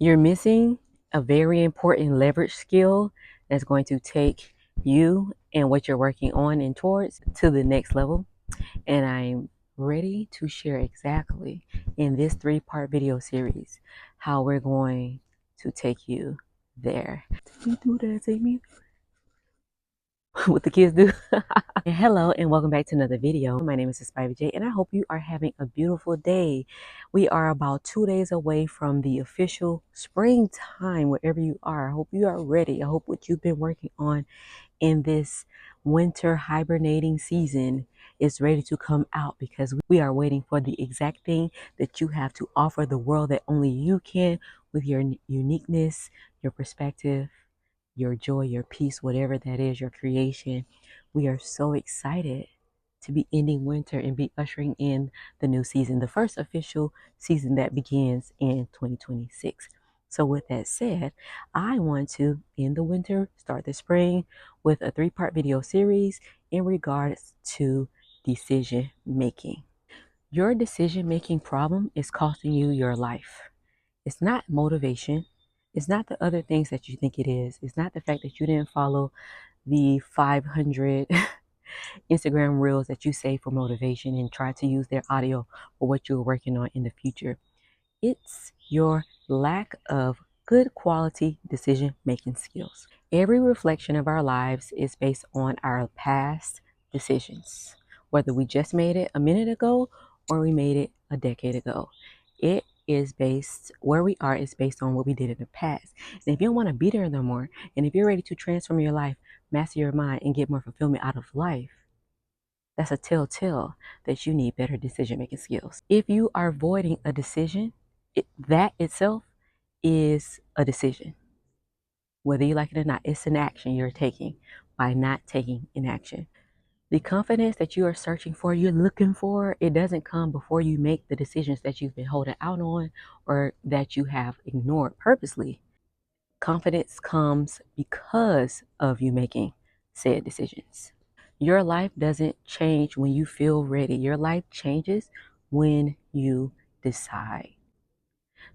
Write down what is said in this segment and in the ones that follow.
You're missing a very important leverage skill that's going to take you and what you're working on and towards to the next level. And I'm ready to share exactly in this 3-part video series how we're going to take you there. Take me through that, take me what the kids do. Hello and welcome back to another video. My name is Spivey J and I hope you are having a beautiful day. We are about 2 days away from the official springtime wherever you are. I hope you are ready. I hope what you've been working on in this winter hibernating season is ready to come out, because we are waiting for the exact thing that you have to offer the world that only you can, with your uniqueness, your perspective, your joy, your peace, whatever that is, your creation. We are so excited to be ending winter and be ushering in the new season, the first official season that begins in 2026. So with that said, I want to end the winter, start the spring with a 3-part video series in regards to decision making. Your decision making problem is costing you your life. It's not motivation. It's not the other things that you think it is. It's not the fact that you didn't follow the 500 Instagram reels that you say for motivation and try to use their audio for what you're working on in the future. It's your lack of good quality decision making skills. Every reflection of our lives is based on our past decisions, whether we just made it a minute ago or we made it a decade ago. It is based, where we are is based on what we did in the past. And if you don't want to be there no more, and if you're ready to transform your life, master your mind, and get more fulfillment out of life, that's a telltale that you need better decision making skills. If you are avoiding a decision, that itself is a decision. Whether you like it or not, it's an action you're taking by not taking an action. The confidence that you are searching for, you're looking for, it doesn't come before you make the decisions that you've been holding out on or that you have ignored purposely. Confidence comes because of you making said decisions. Your life doesn't change when you feel ready. Your life changes when you decide.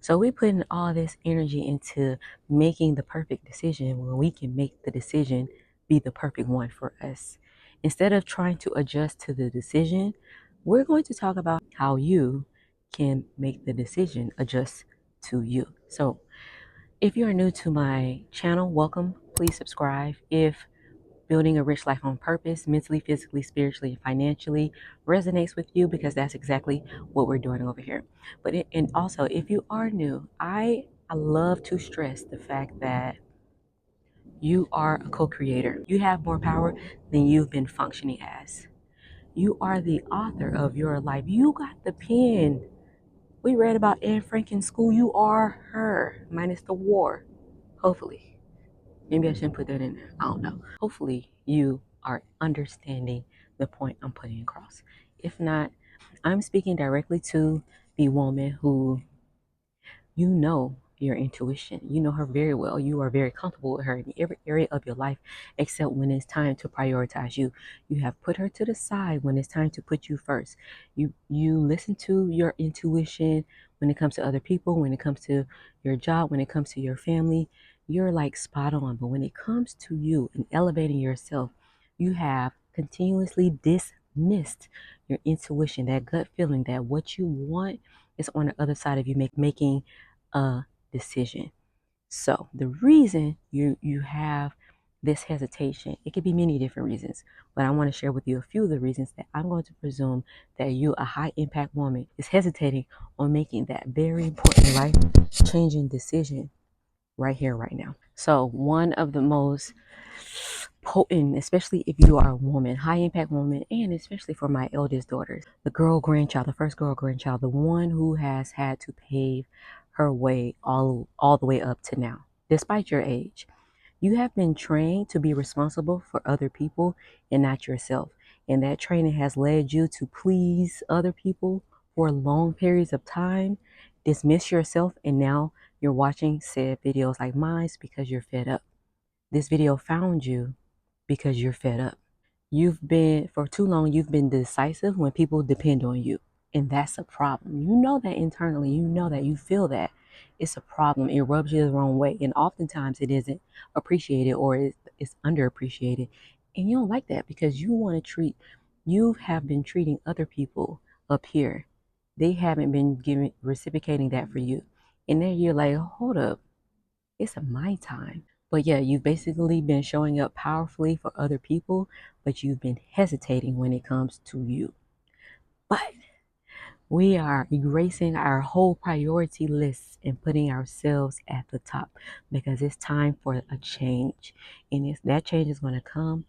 So we put in all this energy into making the perfect decision when we can make the decision be the perfect one for us. Instead of trying to adjust to the decision, we're going to talk about how you can make the decision adjust to you. So if you are new to my channel, welcome. Please subscribe. If building a rich life on purpose, mentally, physically, spiritually, and financially resonates with you, because that's exactly what we're doing over here. And also, if you are new, I love to stress the fact that you are a co-creator. You have more power than you've been functioning as. You are the author of your life. You got the pen. We read about Anne Frank in school. You are her, minus the war. Hopefully. Maybe I shouldn't put that in there. I don't know. Hopefully you are understanding the point I'm putting across. If not, I'm speaking directly to the woman who, you know, your intuition. You know her very well. You are very comfortable with her in every area of your life, except when it's time to prioritize you. You have put her to the side when it's time to put you first. You listen to your intuition when it comes to other people, when it comes to your job, when it comes to your family. You're like spot on. But when it comes to you and elevating yourself, you have continuously dismissed your intuition, that gut feeling that what you want is on the other side of you making a decision. So the reason you have this hesitation, it could be many different reasons, but I want to share with you a few of the reasons that I'm going to presume that you, a high impact woman, is hesitating on making that very important life changing decision right here, right now. So one of the most potent, especially if you are a woman, high impact woman, and especially for my eldest daughters, the first girl grandchild, the one who has had to pave her way all the way up to now, despite your age. You have been trained to be responsible for other people and not yourself. And that training has led you to please other people for long periods of time, dismiss yourself, and now you're watching said videos like mine because you're fed up. This video found you because you're fed up. For too long, you've been decisive when people depend on you. And that's a problem. You know that internally, you know that, you feel that. it's a problem. It rubs you the wrong way. And oftentimes it isn't appreciated, or it's underappreciated. And you don't like that because you have been treating other people up here. They haven't been reciprocating that for you. And then you're like, hold up, it's my time. But yeah, you've basically been showing up powerfully for other people, but you've been hesitating when it comes to you. But we are erasing our whole priority list and putting ourselves at the top because it's time for a change. And that change is going to come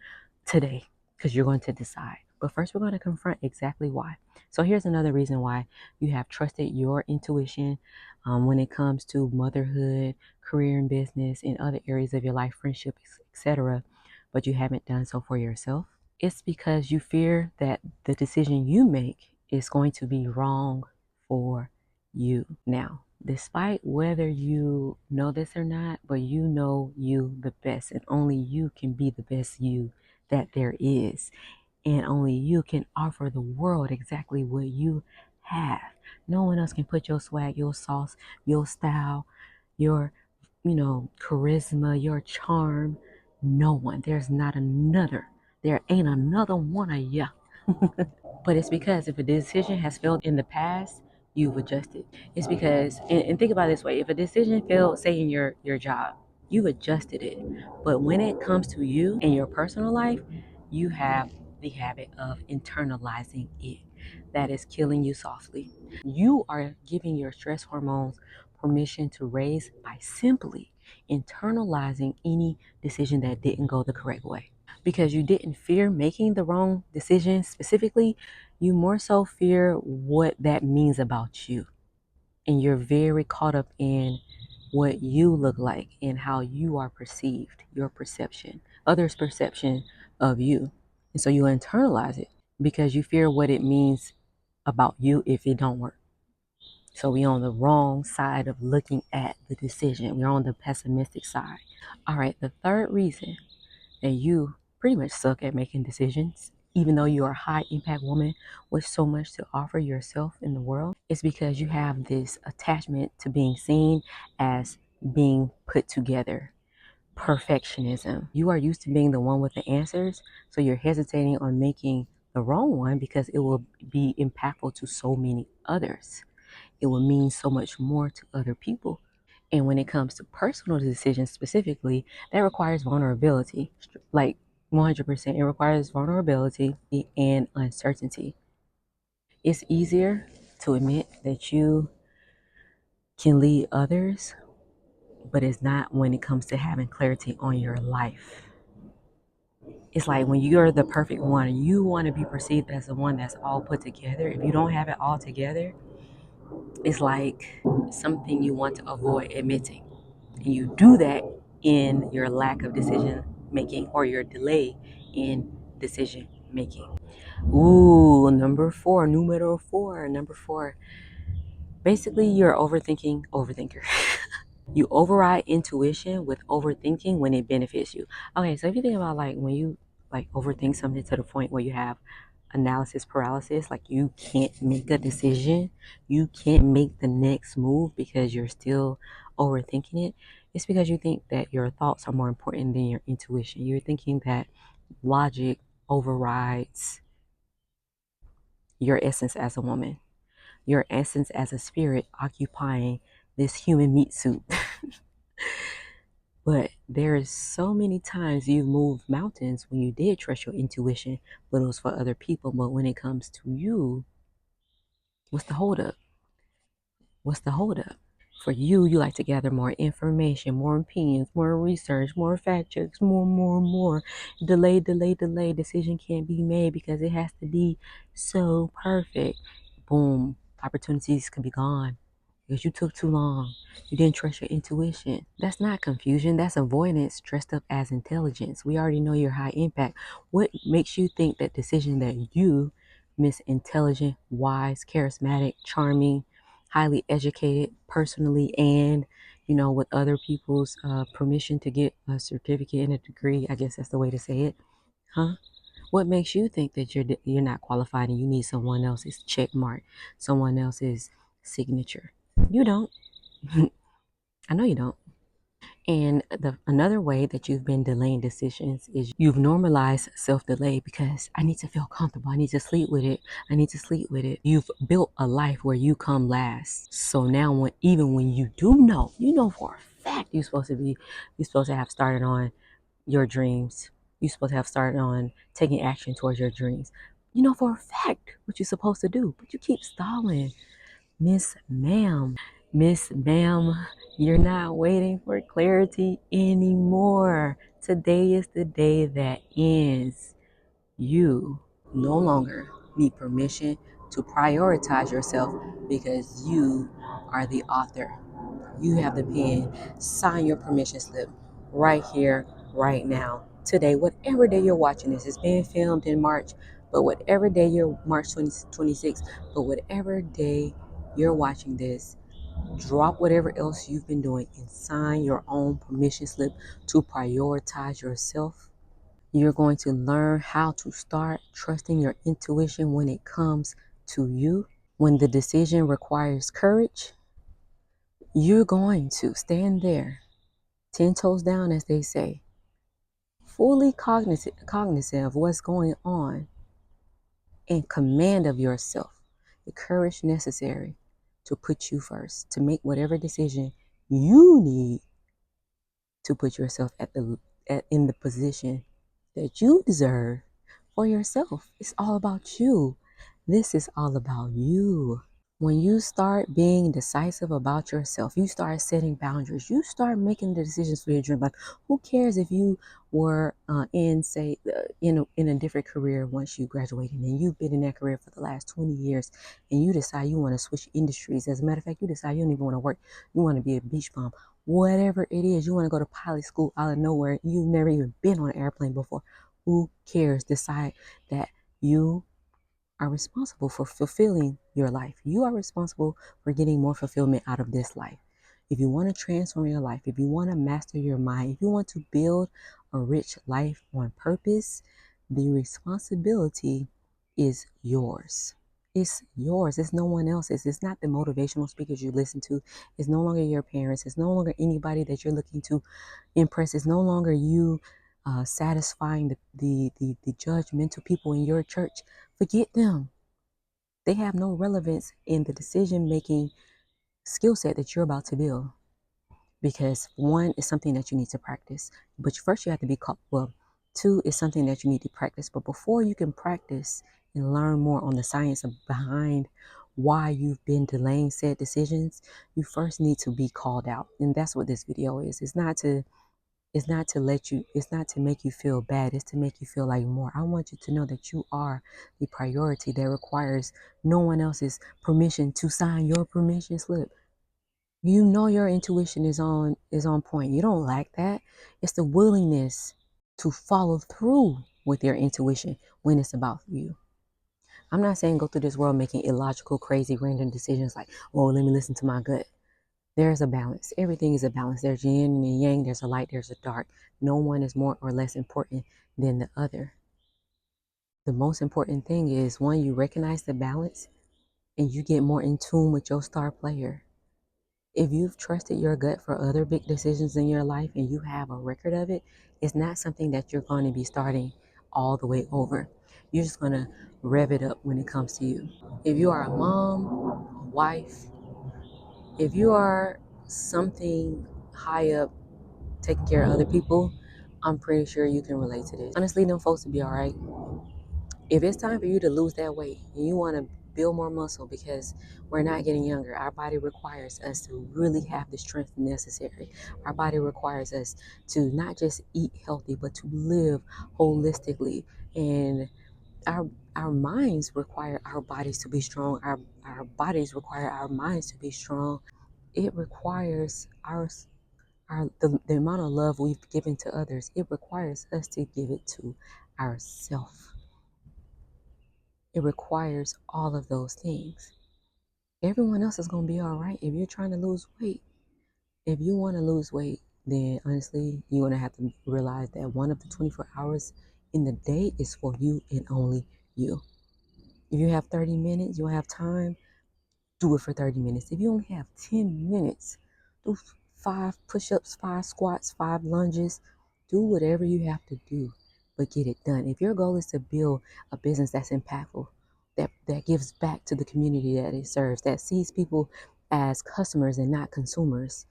today because you're going to decide. But first, we're going to confront exactly why. So here's another reason why you have trusted your intuition when it comes to motherhood, career and business, and other areas of your life, friendships, etc. But you haven't done so for yourself. It's because you fear that the decision you make is going to be wrong for you. Now, despite whether you know this or not, but you know you the best, and only you can be the best you that there is. And only you can offer the world exactly what you have. No one else can put your swag, your sauce, your style, your, charisma, your charm. No one. There's not another. There ain't another one of ya. But it's because if a decision has failed in the past, you've adjusted. It's because, and think about it this way: if a decision failed, say in your job, you've adjusted it. But when it comes to you and your personal life, you have the habit of internalizing it. That is killing you softly. You are giving your stress hormones permission to raise by simply internalizing any decision that didn't go the correct way, because you didn't fear making the wrong decision specifically. You more so fear what that means about you. And you're very caught up in what you look like and how you are perceived, your perception, others' perception of you. And so you internalize it because you fear what it means about you if it don't work. So we're on the wrong side of looking at the decision. We're on the pessimistic side. All right, the third reason and you pretty much suck at making decisions, even though you're a high impact woman with so much to offer yourself in the world, it's because you have this attachment to being seen as being put together. Perfectionism. You are used to being the one with the answers, so you're hesitating on making the wrong one because it will be impactful to so many others. It will mean so much more to other people. And when it comes to personal decisions specifically, that requires vulnerability. Like 100%, it requires vulnerability and uncertainty. It's easier to admit that you can lead others, but it's not when it comes to having clarity on your life. It's like when you're the perfect one, you want to be perceived as the one that's all put together. If you don't have it all together, it's like something you want to avoid admitting. And you do that in your lack of decision making or your delay in decision making. Ooh, numero four. Number four. Basically, you're overthinking overthinker. You override intuition with overthinking when it benefits you. Okay, so if you think about like when you like overthink something to the point where you have analysis paralysis, like you can't make a decision, you can't make the next move because you're still overthinking it. It's because you think that your thoughts are more important than your intuition. You're thinking that logic overrides your essence as a woman, your essence as a spirit occupying this human meat suit. But there is so many times you've moved mountains when you did trust your intuition, but it was for other people. But when it comes to you, what's the holdup? What's the holdup? For you, you like to gather more information, more opinions, more research, more fact checks, more. Delay, delay, delay. Decision can't be made because it has to be so perfect. Boom. Opportunities can be gone because you took too long. You didn't trust your intuition. That's not confusion. That's avoidance dressed up as intelligence. We already know you're high impact. What makes you think that decision that you, Miss Intelligent, wise, charismatic, charming, highly educated personally, and with other people's permission to get a certificate and a degree, I guess that's the way to say it, huh? What makes you think that you're not qualified and you need someone else's check mark, someone else's signature? You don't. I know you don't. And another way that you've been delaying decisions is you've normalized self-delay because I need to feel comfortable. I need to sleep with it. I need to sleep with it. You've built a life where you come last. So now even when you do know, you know for a fact you're supposed to have started on your dreams. You're supposed to have started on taking action towards your dreams. You know for a fact what you're supposed to do, but you keep stalling. Miss Ma'am, you're not waiting for clarity anymore. Today is the day that ends. You no longer need permission to prioritize yourself because you are the author. You have the pen. Sign your permission slip right here, right now. Today, whatever day you're watching this, it's being filmed in March, but whatever day you're March 26th, but whatever day you're watching this, drop whatever else you've been doing and sign your own permission slip to prioritize yourself. You're going to learn how to start trusting your intuition when it comes to you. When the decision requires courage, you're going to stand there, 10 toes down, as they say, fully cognizant of what's going on, in command of yourself, the courage necessary to put you first, to make whatever decision you need to put yourself in the position that you deserve for yourself. It's all about you. This is all about you. When you start being decisive about yourself, you start setting boundaries, you start making the decisions for your dream life. Who cares if you were in a different career once you graduated and you've been in that career for the last 20 years and you decide you want to switch industries. As a matter of fact, you decide you don't even want to work. You want to be a beach bum. Whatever it is, you want to go to pilot school out of nowhere. You've never even been on an airplane before. Who cares? Decide that you are responsible for fulfilling your life. You are responsible for getting more fulfillment out of this life. If you want to transform your life, if you want to master your mind, if you want to build a rich life on purpose, the responsibility is yours. It's yours. It's no one else's. It's not the motivational speakers you listen to. It's no longer your parents. It's no longer anybody that you're looking to impress. It's no longer you satisfying the judgmental people in your church. Forget them. They have no relevance in the decision making skill set that you're about to build. Because one is something that you need to practice. But first you have to be caught. Well, two is something that you need to practice. But before you can practice and learn more on the science behind why you've been delaying said decisions, you first need to be called out. And that's what this video is. It's not to make you feel bad. It's to make you feel like more. I want you to know that you are the priority that requires no one else's permission to sign your permission slip. You know your intuition is on point. You don't lack that. It's the willingness to follow through with your intuition when it's about you. I'm not saying go through this world making illogical, crazy, random decisions like, oh, let me listen to my gut. There's a balance. Everything is a balance. There's yin and yang. There's a light. There's a dark. No one is more or less important than the other. The most important thing is one, you recognize the balance and you get more in tune with your star player. If you've trusted your gut for other big decisions in your life and you have a record of it, it's not something that you're going to be starting all the way over. You're just going to rev it up when it comes to you. If you are a mom, a wife, if you are something high up taking care of other people, I'm pretty sure you can relate to this. Honestly, them folks will be all right. If it's time for you to lose that weight and you want to build more muscle because we're not getting younger, our body requires us to really have the strength necessary. Our body requires us to not just eat healthy, but to live holistically. And our our minds require our bodies to be strong. Our bodies require our minds to be strong. It requires the amount of love we've given to others. It requires us to give it to ourselves. It requires all of those things. Everyone else is going to be all right if you're trying to lose weight. If you want to lose weight, then honestly, you're going to have to realize that one of the 24 hours in the day is for you and only you. If you have 30 minutes, you'll have time, do it for 30 minutes. If you only have 10 minutes, Do 5 push-ups, 5 squats, 5 lunges. Do whatever you have to do, but get it done. If your goal is to build a business that's impactful, that gives back to the community that it serves, that sees people as customers and not consumers,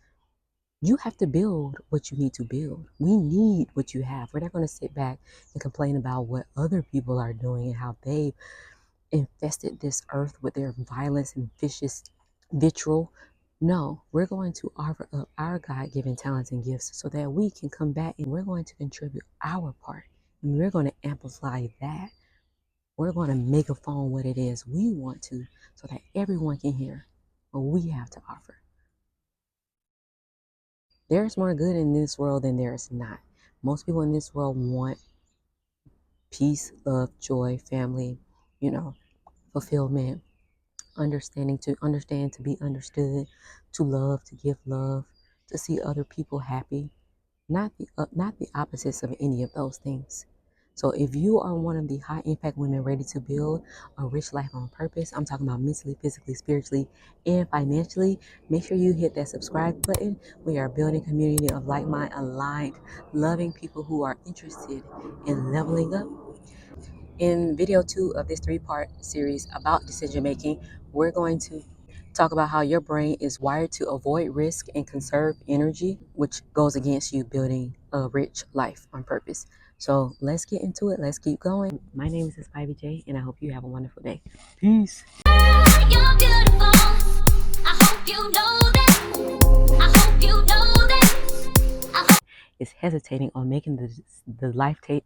you have to build what you need to build. We need what you have. We're not going to sit back and complain about what other people are doing and how they've infested this earth with their violence and vicious vitriol. No, we're going to offer up our God-given talents and gifts so that we can come back and we're going to contribute our part. And we're going to amplify that. We're going to make a phone what it is we want to so that everyone can hear what we have to offer. There's more good in this world than there is not. Most people in this world want peace, love, joy, family, fulfillment, to understand, to be understood, to love, to give love, to see other people happy. Not the opposites of any of those things. So if you are one of the high impact women ready to build a rich life on purpose, I'm talking about mentally, physically, spiritually, and financially, make sure you hit that subscribe button. We are building a community of like-minded, aligned, loving people who are interested in leveling up. In video 2 of this 3-part series about decision making, we're going to talk about how your brain is wired to avoid risk and conserve energy, which goes against you building a rich life on purpose. So let's get into it. Let's keep going. My name is Ivy J, and I hope you have a wonderful day. Peace. You're beautiful. I hope you know that. I hope you know that. Is hesitating on making the life take